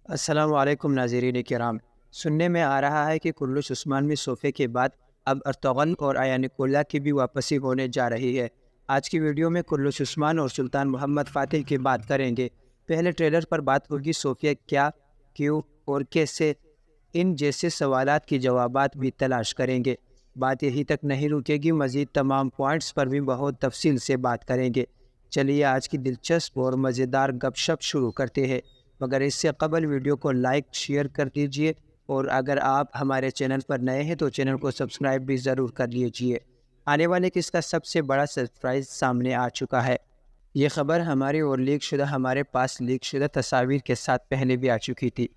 السلام علیکم ناظرین کرام۔ سننے میں آ رہا ہے کہ کرلس عثمان میں صوفیہ کے بعد اب ارطغرل اور ایانکولہ کی بھی واپسی ہونے جا رہی ہے۔ آج کی ویڈیو میں کرلس عثمان اور سلطان محمد فاتح کی بات کریں گے۔ پہلے ٹریلر پر بات ہوگی صوفیہ کیا، کیوں اور کیسے، ان جیسے سوالات کی جوابات بھی تلاش کریں گے۔ بات یہی تک نہیں رکے گی، مزید تمام پوائنٹس پر بھی بہت تفصیل سے بات کریں گے۔ چلیے آج کی دلچسپ اور مزیدار گپ شپ شروع کرتے ہیں، مگر اس سے قبل ویڈیو کو لائک شیئر کر دیجئے، اور اگر آپ ہمارے چینل پر نئے ہیں تو چینل کو سبسکرائب بھی ضرور کر لیجئے۔ آنے والے قسط کا سب سے بڑا سرپرائز سامنے آ چکا ہے۔ یہ خبر ہمارے پاس لیک شدہ تصاویر کے ساتھ پہلے بھی آ چکی تھی،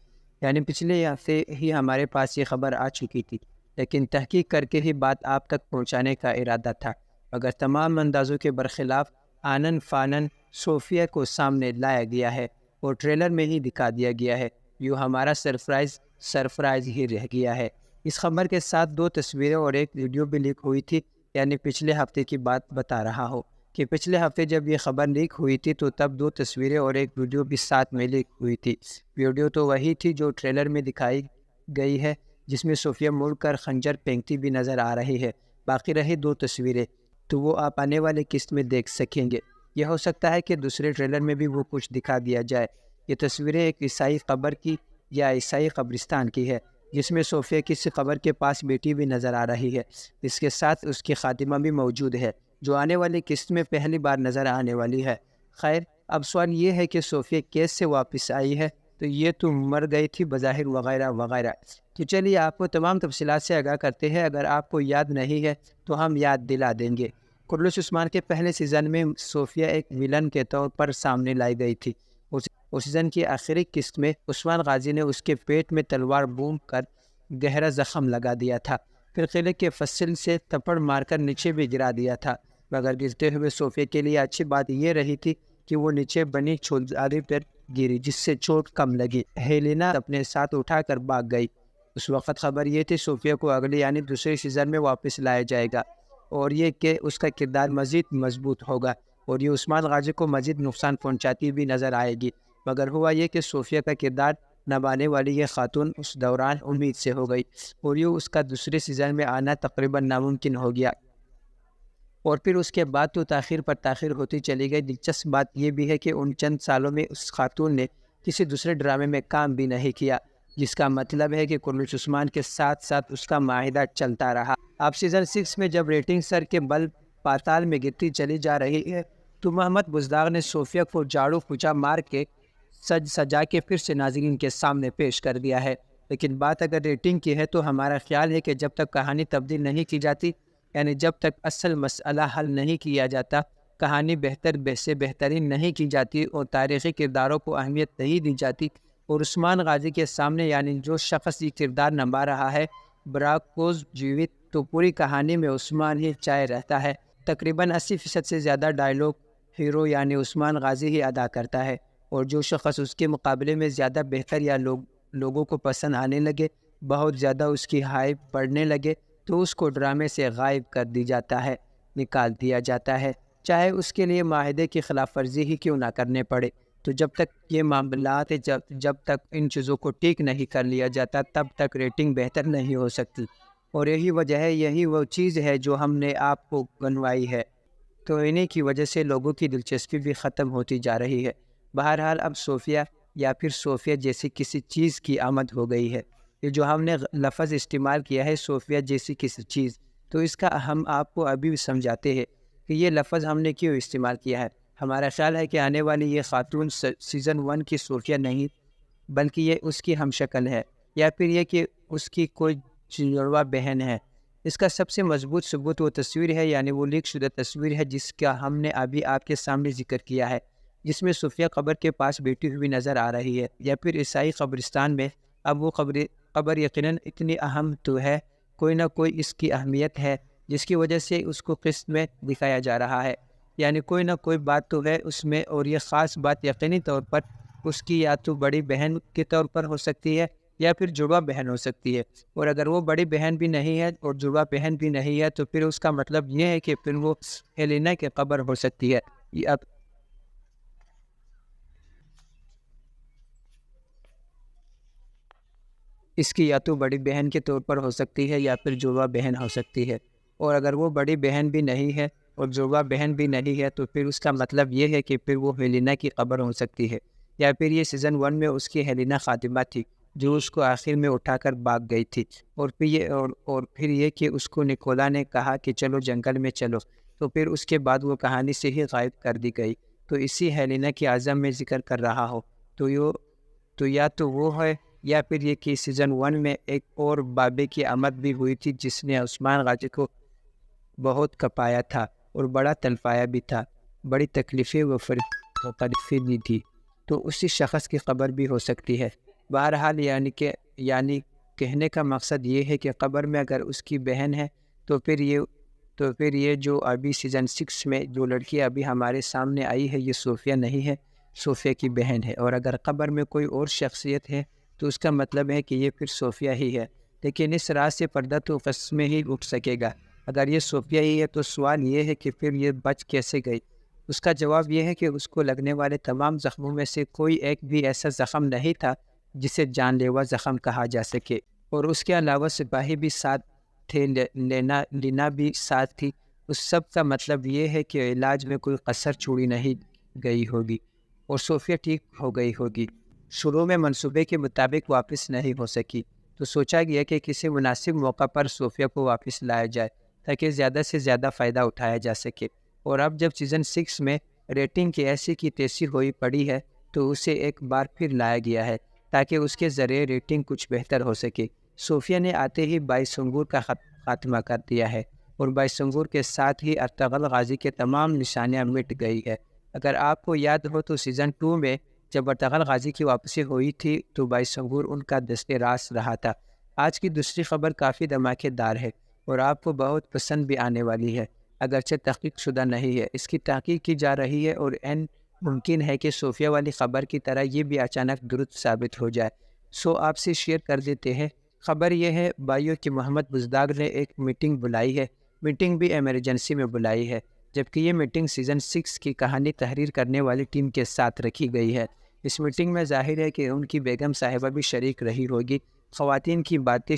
یعنی پچھلے ہفتے ہی ہمارے پاس یہ خبر آ چکی تھی، لیکن تحقیق کر کے ہی بات آپ تک پہنچانے کا ارادہ تھا، مگر تمام اندازوں کے برخلاف آنن فانن صوفیہ کو سامنے لایا گیا ہے اور ٹریلر میں ہی دکھا دیا گیا ہے۔ یوں ہمارا سرپرائز ہی رہ گیا ہے۔ اس خبر کے ساتھ 2 تصویریں اور ایک ویڈیو بھی لیک ہوئی تھی، یعنی پچھلے ہفتے کی بات بتا رہا ہوں کہ پچھلے ہفتے جب یہ خبر لیک ہوئی تھی تو تب 2 تصویریں اور ایک ویڈیو بھی ساتھ میں لیک ہوئی تھی۔ ویڈیو تو وہی تھی جو ٹریلر میں دکھائی گئی ہے، جس میں صوفیہ مڑ کر خنجر پھینکتی بھی نظر آ رہی ہے۔ باقی رہی 2 تصویریں تو وہ آپ آنے والے قسط میں دیکھ سکیں گے۔ یہ ہو سکتا ہے کہ دوسرے ٹریلر میں بھی وہ کچھ دکھا دیا جائے۔ یہ تصویریں ایک عیسائی قبر کی یا عیسائی قبرستان کی ہے، جس میں صوفیہ کسی قبر کے پاس بیٹھی بھی نظر آ رہی ہے۔ اس کے ساتھ اس کی خادمہ بھی موجود ہے، جو آنے والی قسط میں پہلی بار نظر آنے والی ہے۔ خیر، اب سوال یہ ہے کہ صوفیہ کیسے واپس آئی ہے؟ تو یہ تو مر گئی تھی بظاہر وغیرہ وغیرہ۔ تو چلیے آپ کو تمام تفصیلات سے آگاہ کرتے ہیں۔ اگر آپ کو یاد نہیں ہے تو ہم یاد دلا دیں گے۔ کرلس عثمان کے پہلے سیزن میں صوفیہ ایک ویلن کے طور پر سامنے لائی گئی تھی۔ اس سیزن کی آخری قسط میں عثمان غازی نے اس کے پیٹ میں تلوار بھون کر گہرا زخم لگا دیا تھا، پھر قلعے کے فصل سے تھپڑ مار کر نیچے بھی گرا دیا تھا، مگر گرتے ہوئے صوفیہ کے لیے اچھی بات یہ رہی تھی کہ وہ نیچے بنی چوباری پر گری، جس سے چوٹ کم لگی۔ ہیلینا اپنے ساتھ اٹھا کر بھاگ گئی۔ اس وقت خبر یہ تھی صوفیہ کو اگلی یعنی دوسرے سیزن میں واپس لایا جائے گا، اور یہ کہ اس کا کردار مزید مضبوط ہوگا اور یہ عثمان غازی کو مزید نقصان پہنچاتی بھی نظر آئے گی۔ مگر ہوا یہ کہ صوفیہ کا کردار نبھانے والی یہ خاتون اس دوران امید سے ہو گئی، اور یہ اس کا دوسرے سیزن میں آنا تقریباً ناممکن ہو گیا، اور پھر اس کے بعد تو تاخیر پر تاخیر ہوتی چلی گئی۔ دلچسپ بات یہ بھی ہے کہ ان چند سالوں میں اس خاتون نے کسی دوسرے ڈرامے میں کام بھی نہیں کیا، جس کا مطلب ہے کہ کرلس عثمان کے ساتھ ساتھ اس کا معاہدہ چلتا رہا۔ اب سیزن 6 میں جب ریٹنگ سر کے بل پاتال میں گرتی چلی جا رہی ہے تو محمد بزدار نے صوفیہ کو جھاڑو پوچھا مار کے سجا کے پھر سے ناظرین کے سامنے پیش کر دیا ہے۔ لیکن بات اگر ریٹنگ کی ہے تو ہمارا خیال ہے کہ جب تک کہانی تبدیل نہیں کی جاتی، یعنی جب تک اصل مسئلہ حل نہیں کیا جاتا، کہانی بہترین نہیں کی جاتی اور تاریخی کرداروں کو اہمیت نہیں دی جاتی، اور عثمان غازی کے سامنے یعنی جو شخص یہ کردار نبھا رہا ہے براکوز جیوت، تو پوری کہانی میں عثمان ہی چائے رہتا ہے۔ تقریباً 80% سے زیادہ ڈائیلاگ ہیرو یعنی عثمان غازی ہی ادا کرتا ہے، اور جو شخص اس کے مقابلے میں زیادہ بہتر یا لوگوں کو پسند آنے لگے، بہت زیادہ اس کی ہائپ بڑھنے لگے، تو اس کو ڈرامے سے غائب کر دی جاتا ہے، نکال دیا جاتا ہے، چاہے اس کے لیے معاہدے کی خلاف ورزی ہی کیوں نہ کرنے پڑے۔ تو جب تک یہ معاملات جب تک ان چیزوں کو ٹھیک نہیں کر لیا جاتا، تب تک ریٹنگ بہتر نہیں ہو سکتی، اور یہی وجہ ہے، یہی وہ چیز ہے جو ہم نے آپ کو گنوائی ہے۔ تو انہی کی وجہ سے لوگوں کی دلچسپی بھی ختم ہوتی جا رہی ہے۔ بہرحال اب صوفیہ یا پھر صوفیہ جیسی کسی چیز کی آمد ہو گئی ہے۔ یہ جو ہم نے لفظ استعمال کیا ہے صوفیہ جیسی کسی چیز، تو اس کا ہم آپ کو ابھی بھی سمجھاتے ہیں کہ یہ لفظ ہم نے کیوں استعمال کیا ہے۔ ہمارا خیال ہے کہ آنے والی یہ خاتون سیزن 1 کی صوفیہ نہیں، بلکہ یہ اس کی ہم شکل ہے، یا پھر یہ کہ اس کی کوئی جڑواں بہن ہے۔ اس کا سب سے مضبوط ثبوت وہ تصویر ہے، یعنی وہ لیک شدہ تصویر ہے جس کا ہم نے ابھی آپ کے سامنے ذکر کیا ہے، جس میں صوفیہ قبر کے پاس بیٹھی ہوئی نظر آ رہی ہے، یا پھر عیسائی قبرستان میں۔ اب وہ قبر یقیناً اتنی اہم تو ہے، کوئی نہ کوئی اس کی اہمیت ہے جس کی وجہ سے اس کو قسط میں دکھایا جا رہا ہے، یعنی کوئی نہ کوئی بات تو ہے اس میں، اور یہ خاص بات یقینی طور پر اس کی یا تو بڑی بہن کے طور پر ہو سکتی ہے یا پھر جڑواں بہن ہو سکتی ہے، اور اگر وہ بڑی بہن بھی نہیں ہے اور جڑواں بہن بھی نہیں ہے تو پھر اس کا مطلب یہ ہے کہ پھر وہ ہیلینا کی قبر ہو سکتی ہے۔ اب اس کی یا تو بڑی بہن کے طور پر ہو سکتی ہے یا پھر جڑواں بہن ہو سکتی ہے، اور اگر وہ بڑی بہن بھی نہیں ہے اور جڑواں بہن بھی نہیں ہے تو پھر اس کا مطلب یہ ہے کہ پھر وہ ہیلینا کی قبر ہو سکتی ہے، یا پھر یہ سیزن 1 میں اس کی ہیلینا خاتمہ تھی جو اس کو آخر میں اٹھا کر بھاگ گئی تھی، اور پھر یہ کہ اس کو نکولا نے کہا کہ چلو جنگل میں چلو، تو پھر اس کے بعد وہ کہانی سے ہی غائب کر دی گئی، تو اسی ہیلینا کی اعظم میں ذکر کر رہا ہو تو یا تو وہ ہے یا پھر یہ کہ سیزن 1 میں ایک اور بابے کی آمد بھی ہوئی تھی جس نے عثمان غازی کو بہت کپایا تھا اور بڑا تلفایا بھی تھا، بڑی تکلیفیں و تکلیفیں دی تھی، تو اسی شخص کی قبر بھی ہو سکتی ہے۔ بہرحال یعنی کہنے کا مقصد یہ ہے کہ قبر میں اگر اس کی بہن ہے تو پھر یہ جو ابھی سیزن 6 میں جو لڑکی ابھی ہمارے سامنے آئی ہے یہ صوفیہ نہیں ہے، صوفیہ کی بہن ہے، اور اگر قبر میں کوئی اور شخصیت ہے تو اس کا مطلب ہے کہ یہ پھر صوفیہ ہی ہے، لیکن اس راز سے پردہ تو قص میں ہی اٹھ سکے گا۔ اگر یہ صوفیہ ہی ہے تو سوال یہ ہے کہ پھر یہ بچ کیسے گئی؟ اس کا جواب یہ ہے کہ اس کو لگنے والے تمام زخموں میں سے کوئی ایک بھی ایسا زخم نہیں تھا جسے جان لیوا زخم کہا جا سکے، اور اس کے علاوہ سپاہی بھی ساتھ تھے، لینا بھی ساتھ تھی، اس سب کا مطلب یہ ہے کہ علاج میں کوئی قصر چھوڑی نہیں گئی ہوگی اور صوفیہ ٹھیک ہو گئی ہوگی۔ شروع میں منصوبے کے مطابق واپس نہیں ہو سکی تو سوچا گیا کہ کسی مناسب موقع پر صوفیہ کو واپس لایا جائے تاکہ زیادہ سے زیادہ فائدہ اٹھایا جا سکے، اور اب جب سیزن 6 میں ریٹنگ کی ایسی کی تیسی ہوئی پڑی ہے تو اسے ایک بار پھر لایا گیا ہے تاکہ اس کے ذریعے ریٹنگ کچھ بہتر ہو سکے۔ صوفیہ نے آتے ہی 22 سنگور کا خاتمہ کر دیا ہے اور 22 سنگور کے ساتھ ہی ارطغرل غازی کے تمام نشانیاں مٹ گئی ہے۔ اگر آپ کو یاد ہو تو سیزن 2 میں جب ارطغرل غازی کی واپسی ہوئی تھی تو 22 سنگور ان کا دست راست رہا تھا۔ آج کی دوسری خبر کافی دھماکے دار ہے اور آپ کو بہت پسند بھی آنے والی ہے، اگرچہ تحقیق شدہ نہیں ہے، اس کی تحقیق کی جا رہی ہے اور ممکن ہے کہ صوفیہ والی خبر کی طرح یہ بھی اچانک درست ثابت ہو جائے، سو آپ سے شیئر کر دیتے ہیں۔ خبر یہ ہے بھائیو کہ محمد بزدار نے ایک میٹنگ بلائی ہے، میٹنگ بھی ایمرجنسی میں بلائی ہے، جبکہ یہ میٹنگ سیزن 6 کی کہانی تحریر کرنے والی ٹیم کے ساتھ رکھی گئی ہے۔ اس میٹنگ میں ظاہر ہے کہ ان کی بیگم صاحبہ بھی شریک رہی ہوگی، خواتین کی بات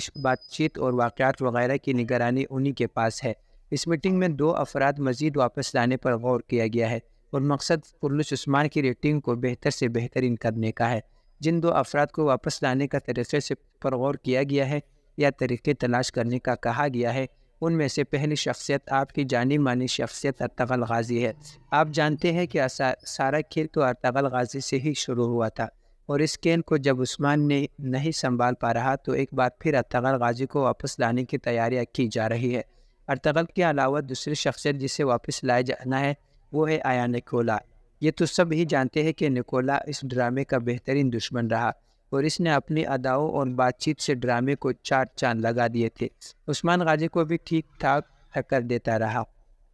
چیت اور واقعات وغیرہ کی نگرانی انہی کے پاس ہے۔ اس میٹنگ میں 2 افراد مزید واپس لانے پر غور کیا گیا ہے اور مقصد کرلش عثمان کی ریٹنگ کو بہتر سے بہترین کرنے کا ہے۔ جن 2 افراد کو واپس لانے کا طریقے سے پر غور کیا گیا ہے یا طریقے تلاش کرنے کا کہا گیا ہے، ان میں سے پہلی شخصیت آپ کی جانی مانی شخصیت ارطغرل غازی ہے۔ آپ جانتے ہیں کہ سارا کھیل تو ارطغرل غازی سے ہی شروع ہوا تھا، اور اس کھیل کو جب عثمان نے نہیں سنبھال پا رہا تو ایک بار پھر ارطغرل غازی کو واپس لانے کی تیاریاں کی جا رہی ہے۔ ارطغرل کے علاوہ دوسری شخصیت جسے واپس لایا جانا ہے وہ ہے آیا نکولا۔ یہ تو سب ہی جانتے ہیں کہ نکولا اس ڈرامے کا بہترین دشمن رہا اور اس نے اپنی اداؤں اور بات چیت سے ڈرامے کو 4 چاند لگا دیے تھے، عثمان غازی کو بھی ٹھیک ٹھاک ٹکر دیتا رہا۔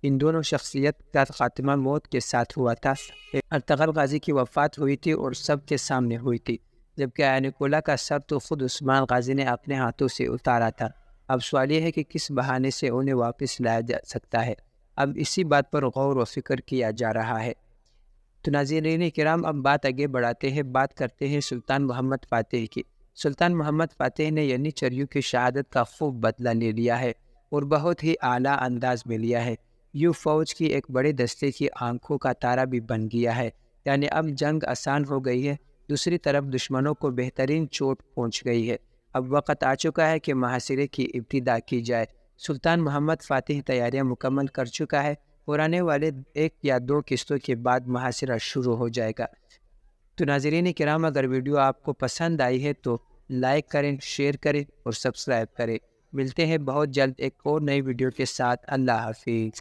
ان دونوں شخصیت کا خاتمہ موت کے ساتھ ہوا تھا۔ ارطغرل غازی کی وفات ہوئی تھی اور سب کے سامنے ہوئی تھی، جبکہ آیا نکولا کا سر تو خود عثمان غازی نے اپنے ہاتھوں سے اتارا تھا۔ اب سوال یہ ہے کہ کس بہانے سے انہیں واپس لایا جا سکتا ہے، اب اسی بات پر غور و فکر کیا جا رہا ہے۔ تو ناظرین کرام، اب بات آگے بڑھاتے ہیں، بات کرتے ہیں سلطان محمد فاتح کی۔ سلطان محمد فاتح نے ینیچریو کی شہادت کا خوب بدلہ لے لیا ہے اور بہت ہی اعلیٰ انداز میں لیا ہے، یوں فوج کی ایک بڑے دستے کی آنکھوں کا تارا بھی بن گیا ہے، یعنی اب جنگ آسان ہو گئی ہے، دوسری طرف دشمنوں کو بہترین چوٹ پہنچ گئی ہے، اب وقت آ چکا ہے کہ محاصرے کی ابتدا کی جائے۔ سلطان محمد فاتح تیاریاں مکمل کر چکا ہے اور آنے والے 1 یا 2 قسطوں کے بعد محاصرہ شروع ہو جائے گا۔ تو ناظرین کرام، اگر ویڈیو آپ کو پسند آئی ہے تو لائک کریں، شیئر کریں اور سبسکرائب کریں۔ ملتے ہیں بہت جلد ایک اور نئی ویڈیو کے ساتھ۔ اللہ حافظ۔